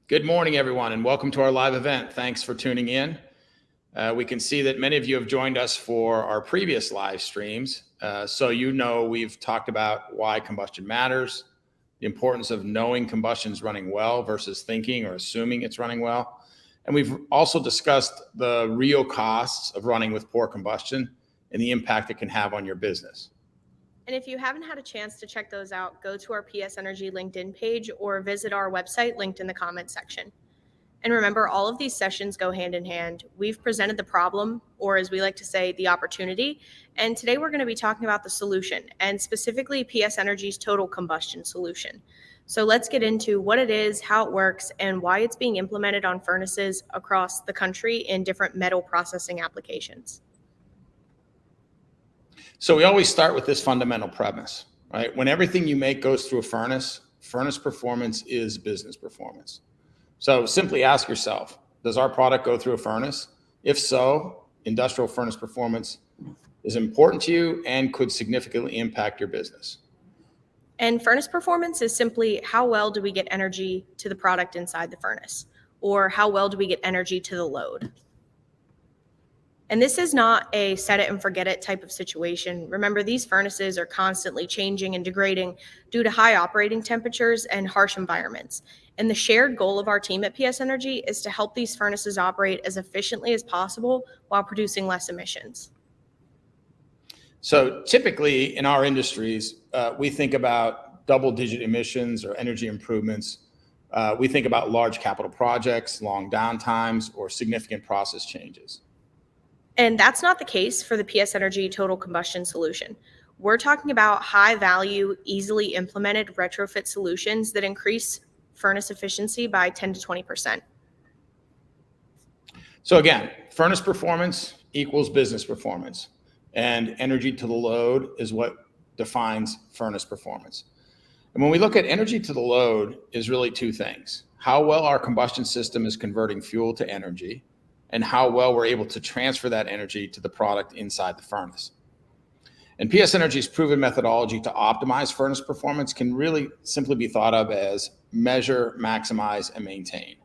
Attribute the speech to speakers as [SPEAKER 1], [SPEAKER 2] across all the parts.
[SPEAKER 1] Good morning, everyone, and welcome to our live event. Thanks for tuning in. We can see that many of you have joined us for our previous live streams. So you know we've talked about why combustion matters, the importance of knowing combustion is running well versus thinking or assuming it's running well. And we've also discussed the real costs of running with poor combustion and the impact it can have on your business.
[SPEAKER 2] And if you haven't had a chance to check those out, go to our PS Energy LinkedIn page or visit our website linked in the comments section. And remember, all of these sessions go hand in hand. We've presented the problem, or as we like to say, the opportunity. And today we're going to be talking about the solution, and specifically PS Energy's Total Combustion Solution. So let's get into what it is, how it works, and why it's being implemented on furnaces across the country in different metal processing applications.
[SPEAKER 1] So we always start with this fundamental premise, right? When everything you make goes through a furnace, furnace performance is business performance. So simply ask yourself, does our product go through a furnace? If so, industrial furnace performance is important to you and could significantly impact your business.
[SPEAKER 2] And furnace performance is simply how well do we get energy to the product inside the furnace, or how well do we get energy to the load? And this is not a set it and forget it type of situation. Remember, these furnaces are constantly changing and degrading due to high operating temperatures and harsh environments. And the shared goal of our team at PS Energy is to help these furnaces operate as efficiently as possible while producing less emissions.
[SPEAKER 1] So typically in our industries, we think about double-digit emissions or energy improvements. We think about large capital projects, long downtimes, or significant process changes.
[SPEAKER 2] And that's not the case for the PS Energy Total Combustion Solution. We're talking about high value, easily implemented retrofit solutions that increase furnace efficiency by 10 to 20%.
[SPEAKER 1] So again, furnace performance equals business performance, and energy to the load is what defines furnace performance. And when we look at energy to the load is really two things: how well our combustion system is converting fuel to energy, and how well we're able to transfer that energy to the product inside the furnace. And PS Energy's proven methodology to optimize furnace performance can really simply be thought of as measure, maximize, and maintain.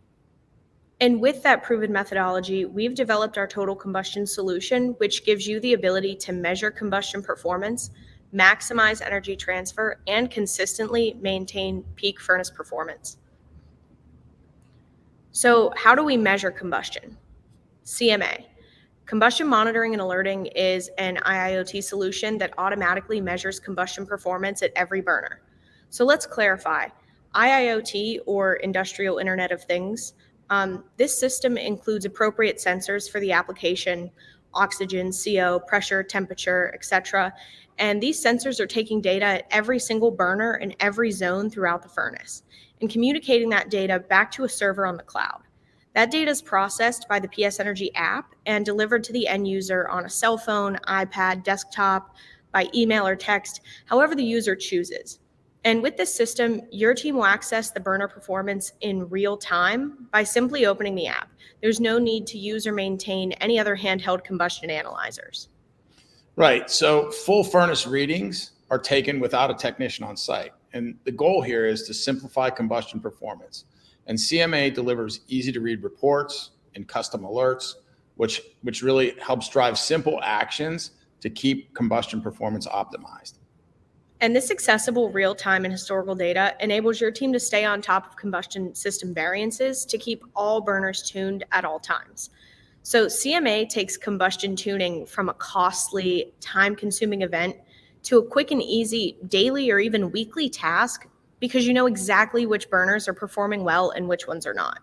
[SPEAKER 2] And with that proven methodology, we've developed our Total Combustion Solution, which gives you the ability to measure combustion performance, maximize energy transfer, and consistently maintain peak furnace performance. So how do we measure combustion? CMA. Combustion monitoring and alerting is an IIoT solution that automatically measures combustion performance at every burner. So let's clarify. IIoT, or Industrial Internet of Things, this system includes appropriate sensors for the application: oxygen, CO, pressure, temperature, etc. And these sensors are taking data at every single burner in every zone throughout the furnace and communicating that data back to a server on the cloud. That data is processed by the PS Energy app and delivered to the end user on a cell phone, iPad, desktop, by email or text, however the user chooses. And with this system, your team will access the burner performance in real time by simply opening the app. There's no need to use or maintain any other handheld combustion analyzers.
[SPEAKER 1] Right, so full furnace readings are taken without a technician on site. And the goal here is to simplify combustion performance. And CMA delivers easy to read reports and custom alerts, which really helps drive simple actions to keep combustion performance optimized.
[SPEAKER 2] And this accessible real-time and historical data enables your team to stay on top of combustion system variances to keep all burners tuned at all times. So CMA takes combustion tuning from a costly, time-consuming event to a quick and easy daily or even weekly task, because you know exactly which burners are performing well and which ones are not.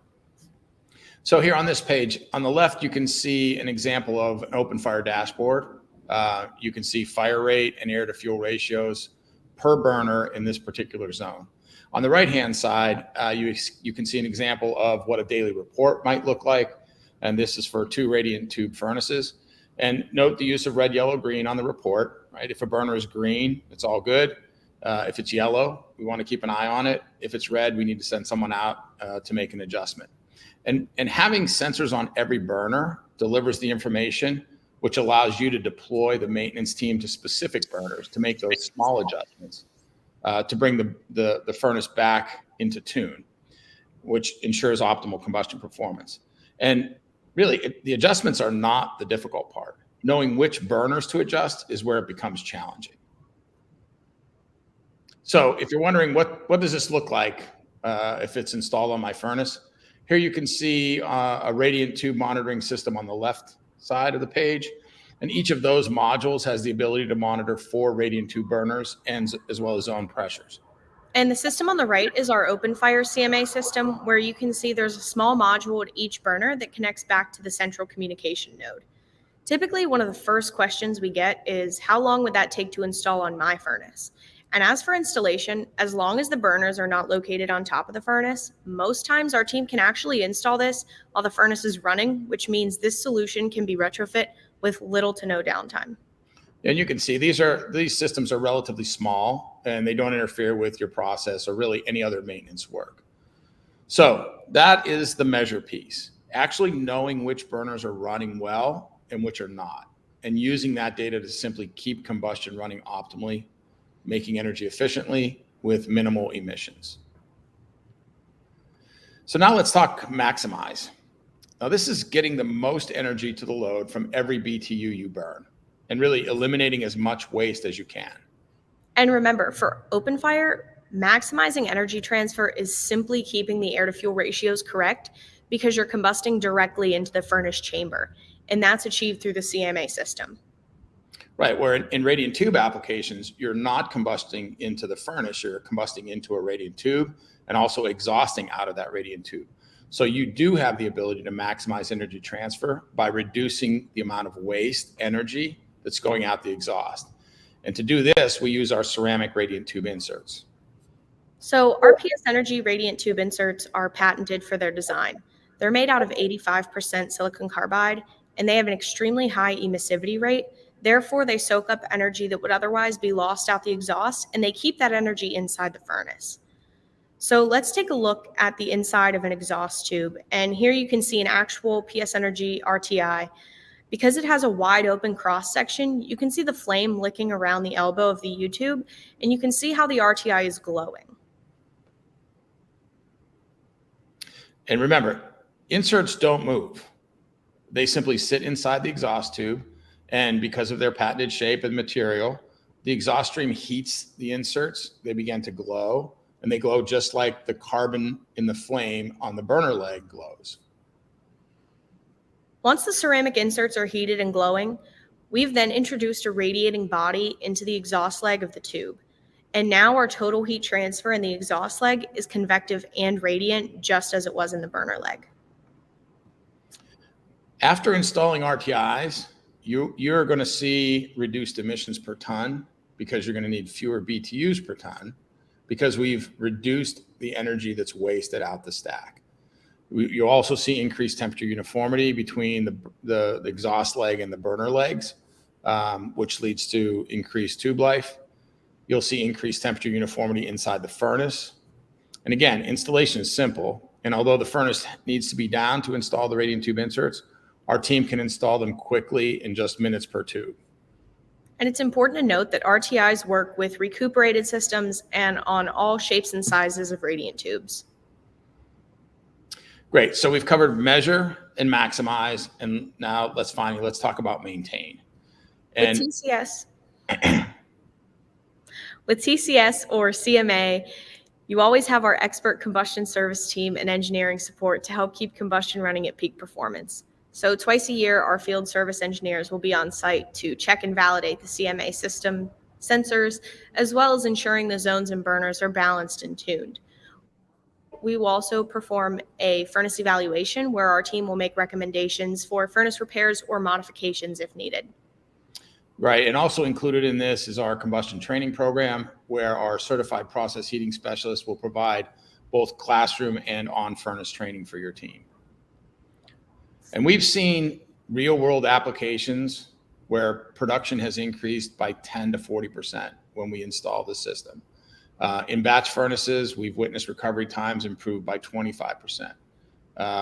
[SPEAKER 1] So here on this page, on the left, you can see an example of an open fire dashboard. You can see fire rate and air to fuel ratios per burner in this particular zone. On the right-hand side, you can see an example of what a daily report might look like. And this is for 2 radiant tube furnaces. And note the use of red, yellow, green on the report, right? If a burner is green, it's all good. If it's yellow, we want to keep an eye on it. If it's red, we need to send someone out to make an adjustment. And having sensors on every burner delivers the information, which allows you to deploy the maintenance team to specific burners to make those small adjustments to bring the furnace back into tune. which ensures optimal combustion performance. And really, the adjustments are not the difficult part. Knowing which burners to adjust is where it becomes challenging. So if you're wondering what does this look like if it's installed on my furnace, here you can see a radiant tube monitoring system on the left side of the page. And each of those modules has the ability to monitor 4 radiant tube burners and as well as zone pressures.
[SPEAKER 2] And the system on the right is our open fire CMA system, where you can see there's a small module at each burner that connects back to the central communication node. Typically, one of the first questions we get is, how long would that take to install on my furnace? And as for installation, as long as the burners are not located on top of the furnace, most times our team can actually install this while the furnace is running, which means this solution can be retrofit with little to no downtime.
[SPEAKER 1] And you can see these systems are relatively small and they don't interfere with your process or really any other maintenance work. So that is the measure piece, actually knowing which burners are running well and which are not, and using that data to simply keep combustion running optimally, making energy efficiently with minimal emissions. So now let's talk maximize. Now this is getting the most energy to the load from every BTU you burn and really eliminating as much waste as you can.
[SPEAKER 2] And remember, for open fire, maximizing energy transfer is simply keeping the air to fuel ratios correct because you're combusting directly into the furnace chamber, and that's achieved through the CMA system.
[SPEAKER 1] Right, where in radiant tube applications, you're not combusting into the furnace, you're combusting into a radiant tube and also exhausting out of that radiant tube. So you do have the ability to maximize energy transfer by reducing the amount of waste energy that's going out the exhaust. And to do this, we use our ceramic radiant tube inserts.
[SPEAKER 2] So our PS Energy radiant tube inserts are patented for their design. They're made out of 85% silicon carbide, and they have an extremely high emissivity rate. Therefore, they soak up energy that would otherwise be lost out the exhaust, and they keep that energy inside the furnace. So let's take a look at the inside of an exhaust tube. And here you can see an actual PS Energy RTI. Because it has a wide open cross section, you can see the flame licking around the elbow of the U-tube, and you can see how the RTI is glowing.
[SPEAKER 1] And remember, inserts don't move. They simply sit inside the exhaust tube, and because of their patented shape and material, the exhaust stream heats the inserts. They begin to glow, and they glow just like the carbon in the flame on the burner leg glows.
[SPEAKER 2] Once the ceramic inserts are heated and glowing, we've then introduced a radiating body into the exhaust leg of the tube. And now our total heat transfer in the exhaust leg is convective and radiant, just as it was in the burner leg.
[SPEAKER 1] After installing RTIs, you're going to see reduced emissions per ton because you're going to need fewer BTUs per ton because we've reduced the energy that's wasted out the stack. You'll also see increased temperature uniformity between the exhaust leg and the burner legs, which leads to increased tube life. You'll see increased temperature uniformity inside the furnace. And again, installation is simple. And although the furnace needs to be down to install the radiant tube inserts, our team can install them quickly in just minutes per tube.
[SPEAKER 2] And it's important to note that RTIs work with recuperated systems and on all shapes and sizes of radiant tubes.
[SPEAKER 1] Great. So we've covered measure and maximize, and now let's talk about maintain. And
[SPEAKER 2] with TCS or CMA, you always have our expert combustion service team and engineering support to help keep combustion running at peak performance. So twice a year, our field service engineers will be on site to check and validate the CMA system sensors, as well as ensuring the zones and burners are balanced and tuned. We will also perform a furnace evaluation where our team will make recommendations for furnace repairs or modifications if needed.
[SPEAKER 1] Right, and also included in this is our combustion training program where our certified process heating specialists will provide both classroom and on-furnace training for your team. And we've seen real-world applications where production has increased by 10 to 40% when we install the system. In batch furnaces, we've witnessed recovery times improve by 25%.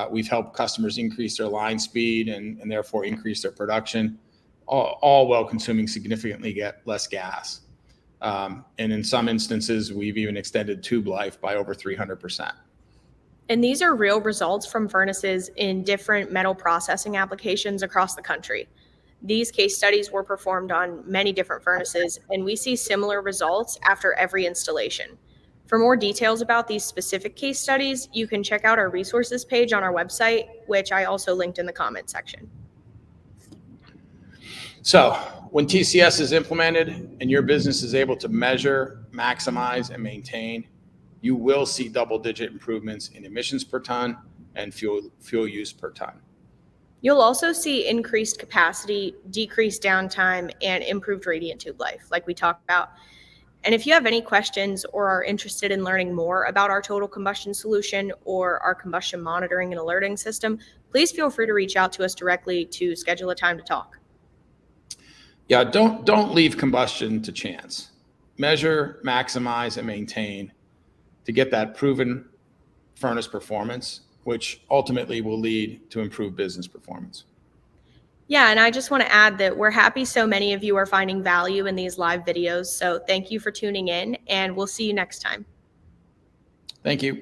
[SPEAKER 1] We've helped customers increase their line speed and therefore increase their production, all while consuming significantly less gas. And in some instances, we've even extended tube life by over 300%.
[SPEAKER 2] And these are real results from furnaces in different metal processing applications across the country. These case studies were performed on many different furnaces, and we see similar results after every installation. For more details about these specific case studies, you can check out our resources page on our website, which I also linked in the comment section.
[SPEAKER 1] So when TCS is implemented and your business is able to measure, maximize, and maintain, you will see double-digit improvements in emissions per ton and fuel use per ton.
[SPEAKER 2] You'll also see increased capacity, decreased downtime, and improved radiant tube life, like we talked about. And if you have any questions or are interested in learning more about our total combustion solution or our combustion monitoring and alerting system, please feel free to reach out to us directly to schedule a time to talk.
[SPEAKER 1] Yeah, don't leave combustion to chance. Measure, maximize, and maintain to get that proven furnace performance, which ultimately will lead to improved business performance.
[SPEAKER 2] Yeah, and I just want to add that we're happy so many of you are finding value in these live videos. So thank you for tuning in, and we'll see you next time.
[SPEAKER 1] Thank you.